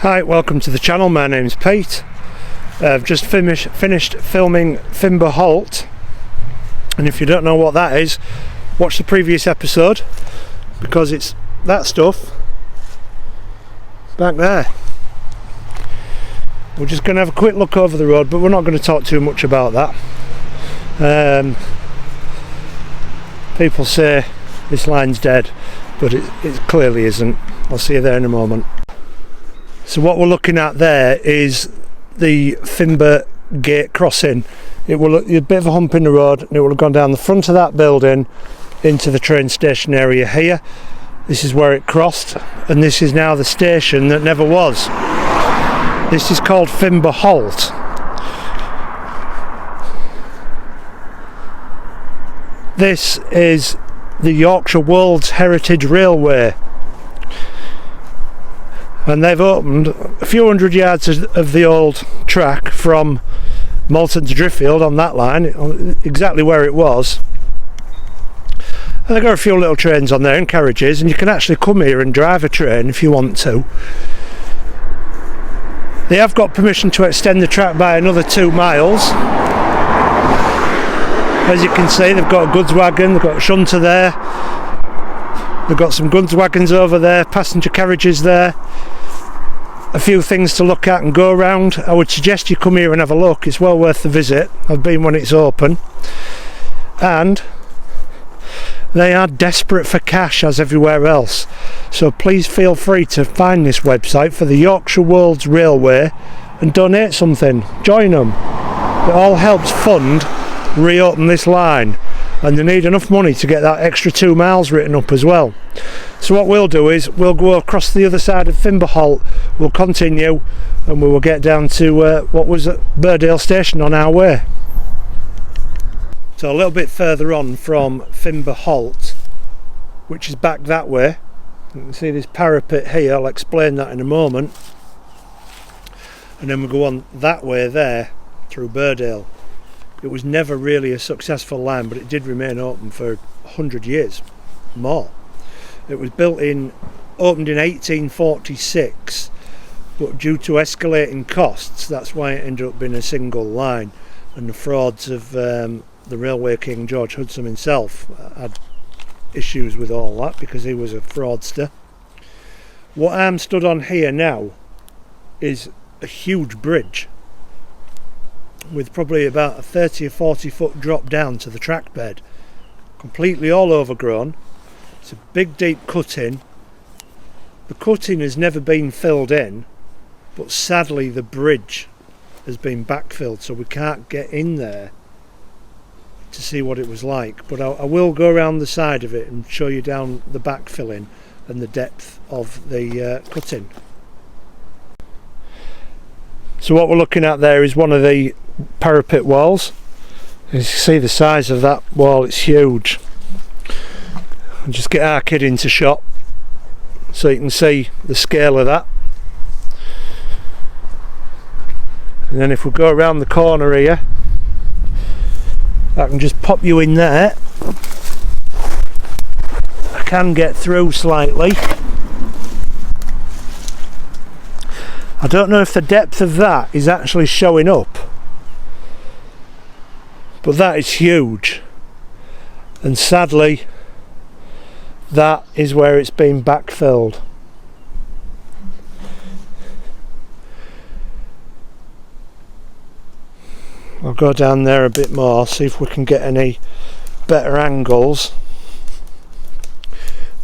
Hi, welcome to the channel. My name's Pete. I've just finished filming Fimber Halt, and if you don't know what that is, watch the previous episode, because it's that stuff back there. We're just going to have a quick look over the road, but we're not going to talk too much about that. People say this line's dead, but it clearly isn't. I'll see you there in a moment. So what we're looking at there is the Fimber gate crossing. It will look a bit of a hump in the road, and it will have gone down the front of that building into the train station area here. This is where it crossed, and this is now the station that never was. This is called Fimber Halt. This is the Yorkshire World's Heritage Railway, and they've opened a few hundred yards of the old track from Malton to Driffield on that line, exactly where it was. And they've got a few little trains on there and carriages, and you can actually come here and drive a train if you want to. They have got permission to extend the track by another 2 miles. As you can see, they've got a goods wagon, they've got a shunter there, they've got some goods wagons over there, passenger carriages there, a few things to look at and go around. I would suggest you come here and have a look. It's well worth the visit. I've been when it's open, and they are desperate for cash as everywhere else, so please feel free to find this website for the Yorkshire World's Railway and donate something. Join them. It all helps fund reopen this line, and they need enough money to get that extra 2 miles written up as well. So what we'll do is we'll go across the other side of Fimber Halt, we'll continue, and we will get down to what was at Burdale station on our way. So a little bit further on from Fimber Halt, which is back that way, you can see this parapet here. I'll explain that in a moment, and then we'll go on that way there through Burdale. It was never really a successful line, but it did remain open for 100 years more. It was opened in 1846, but due to escalating costs, that's why it ended up being a single line, and the frauds of the railway king George Hudson himself had issues with all that because he was a fraudster. What I'm stood on here now is a huge bridge with probably about a 30 or 40 foot drop down to the track bed, completely all overgrown. It's a big deep cutting. The cutting has never been filled in, but sadly the bridge has been backfilled, so we can't get in there to see what it was like, but I will go around the side of it and show you down the backfilling and the depth of the cutting. So what we're looking at there is one of the parapet walls. As you see the size of that wall, it's huge. I'll just get our kid into shot so you can see the scale of that. And then if we go around the corner here, I can just pop you in there. I can get through slightly. I don't know if the depth of that is actually showing up, but that is huge, and sadly that is where it's been backfilled. I'll go down there a bit more, see if we can get any better angles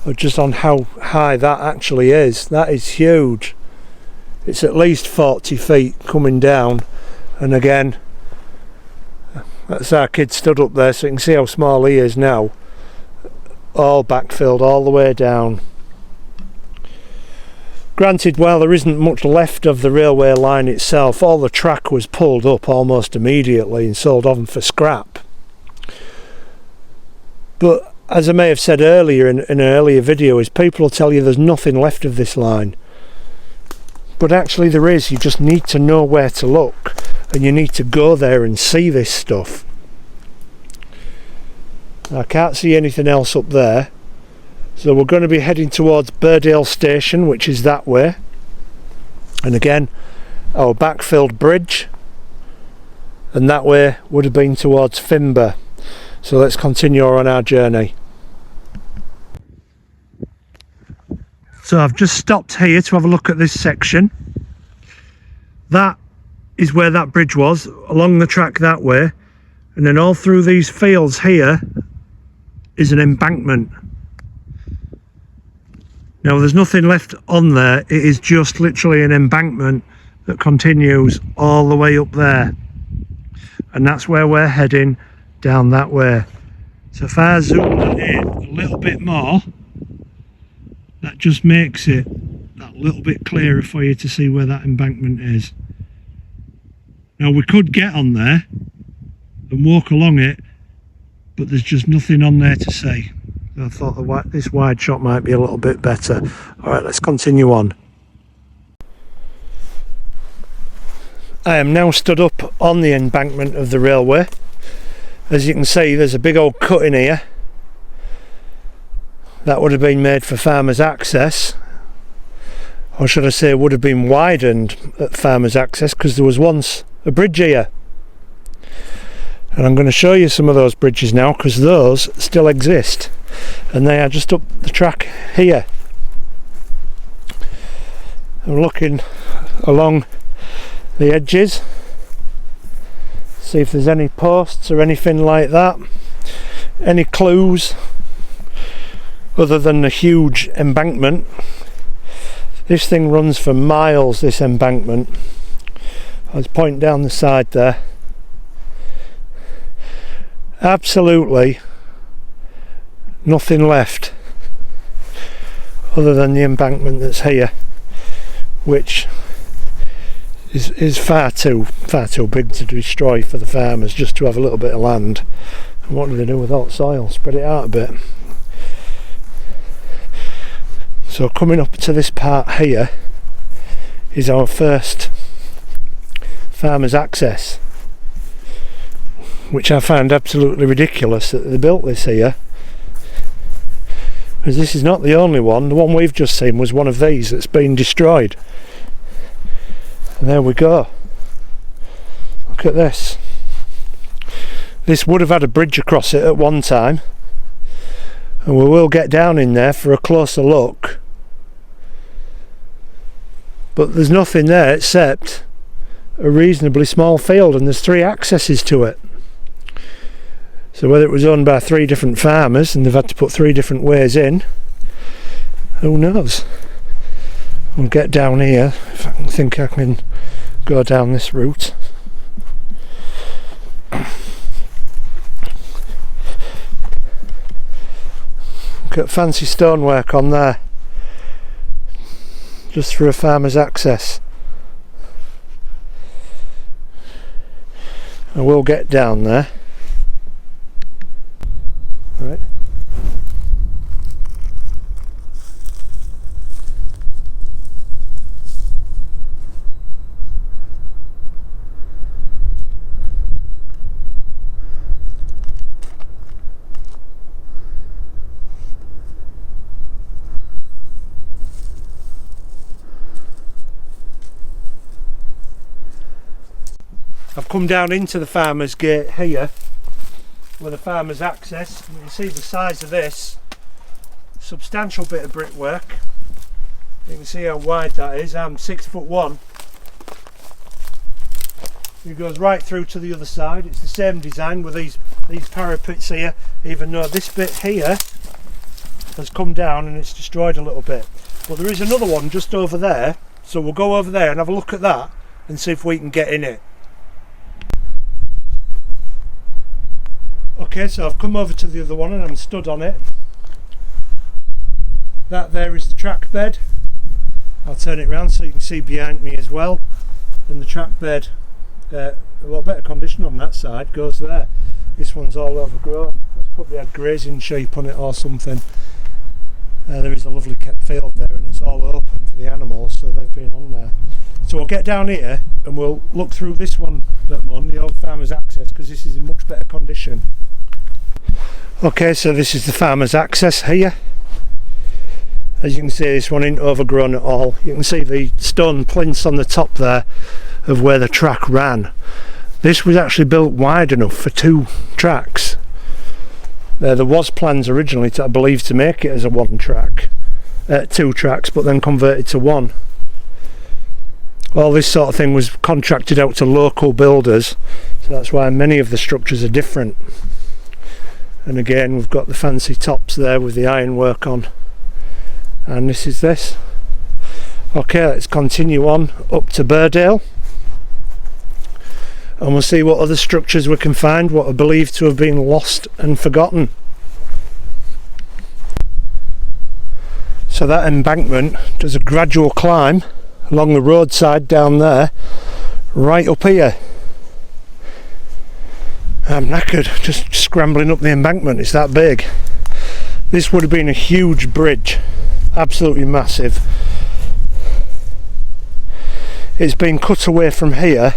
or just on how high that actually is. That is huge. It's at least 40 feet coming down, and again, that's our kid stood up there, so you can see how small he is now. All backfilled all the way down. Granted, while there isn't much left of the railway line itself, all the track was pulled up almost immediately and sold on for scrap. But as I may have said earlier in an earlier video, is people will tell you there's nothing left of this line. But actually there is. You just need to know where to look, and you need to go there and see this stuff. I can't see anything else up there, So we're going to be heading towards Burdale station, which is that way. And again, our backfilled bridge, and that way would have been towards Fimber. So let's continue on our journey. So I've just stopped here to have a look at this section. That is where that bridge was, along the track that way, and then all through these fields here is an embankment. Now there's nothing left on there, it is just literally an embankment that continues all the way up there, and that's where we're heading, down that way. So if I zoom that in a little bit more, that just makes it that little bit clearer for you to see where that embankment is. Now we could get on there and walk along it, but there's just nothing on there to see. I thought this wide shot might be a little bit better. Alright, let's continue on. I am now stood up on the embankment of the railway. As you can see, there's a big old cut in here. That would have been made for farmers' access. Or should I say would have been widened at farmers' access, because there was once a bridge here. And I'm going to show you some of those bridges now, because those still exist. And they are just up the track here. I'm looking along the edges, see if there's any posts or anything like that, any clues other than the huge embankment. This thing runs for miles, this embankment. Let's point down the side there. Absolutely nothing left other than the embankment that's here, which is far too big to destroy for the farmers, just to have a little bit of land. And what do they do with all soil? Spread it out a bit. So coming up to this part here is our first farmers' access, which I found absolutely ridiculous that they built this here, because this is not the only one. The one we've just seen was one of these that's been destroyed. And there we go. Look at this. This would have had a bridge across it at one time, and we will get down in there for a closer look. But there's nothing there except a reasonably small field, and there's 3 accesses to it. So whether it was owned by 3 different farmers and they've had to put 3 different ways in, who knows. We'll get down here if I think I can go down this route. Look at fancy stonework on there, just for a farmer's access. I will get down there. Right. I've come down into the farmer's gate here with the farmer's access. You can see the size of this, substantial bit of brickwork. You can see how wide that is. I'm 6'1". It goes right through to the other side. It's the same design with these parapets here, even though this bit here has come down and it's destroyed a little bit. But there is another one just over there, so we'll go over there and have a look at that and see if we can get in it. Okay, so I've come over to the other one and I'm stood on it. That there is the track bed. I'll turn it around so you can see behind me as well. And the track bed, a lot better condition on that side, goes there. This one's all overgrown. That's probably had grazing sheep on it or something. There is a lovely kept field there and it's all open for the animals, so they've been on there. So we'll get down here and we'll look through this one that I'm on, the old farmer's access, because this is in much better condition. Okay, so this is the farmer's access here. As you can see, this one isn't overgrown at all. You can see the stone plinths on the top there of where the track ran. This was actually built wide enough for 2 tracks. There was plans originally, I believe, to make it as a 2 tracks, but then converted to 1. All this sort of thing was contracted out to local builders, so that's why many of the structures are different. And again, we've got the fancy tops there with the ironwork on. And this is this. Okay, let's continue on up to Burdale, and we'll see what other structures we can find, what are believed to have been lost and forgotten. So that embankment does a gradual climb along the roadside down there, right up here. I'm knackered just scrambling up the embankment, it's that big. This would have been a huge bridge, absolutely massive. It's been cut away from here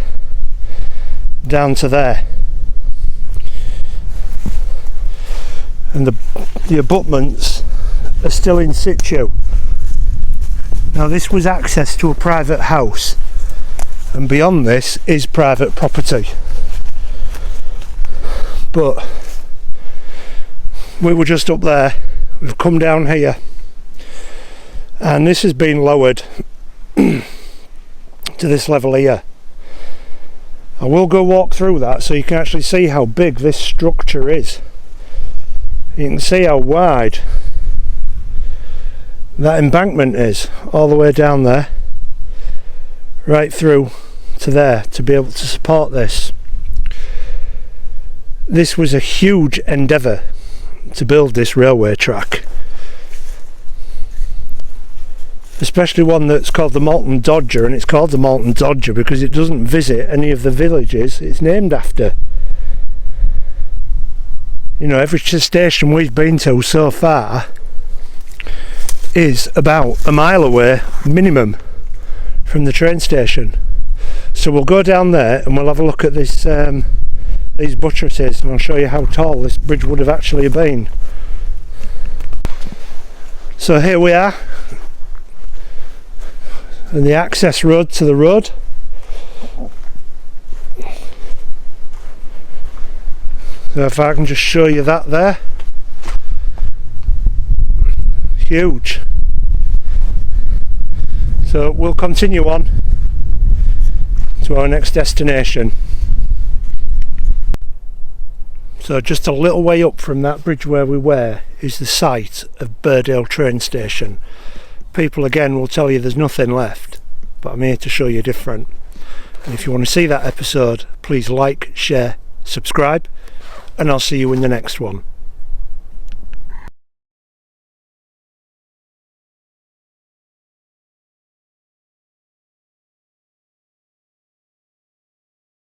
down to there, and the abutments are still in situ. Now this was access to a private house, and beyond this is private property, but we were just up there. We've come down here, and this has been lowered to this level here. I will go walk through that so you can actually see how big this structure is. You can see how wide that embankment is, all the way down there, right through to there, to be able to support this. This was a huge endeavour to build this railway track, especially one that's called the Malton Dodger, and it's called the Malton Dodger because it doesn't visit any of the villages it's named after. You know, every station we've been to so far is about a mile away minimum from the train station. So we'll go down there and we'll have a look at this these buttresses, and I'll show you how tall this bridge would have actually been. So here we are, and the access road to the road. So if I can just show you that there, huge. So we'll continue on to our next destination. So just a little way up from that bridge where we were is the site of Burdale train station. People again will tell you there's nothing left, but I'm here to show you different. And if you want to see that episode, please like, share, subscribe, and I'll see you in the next one.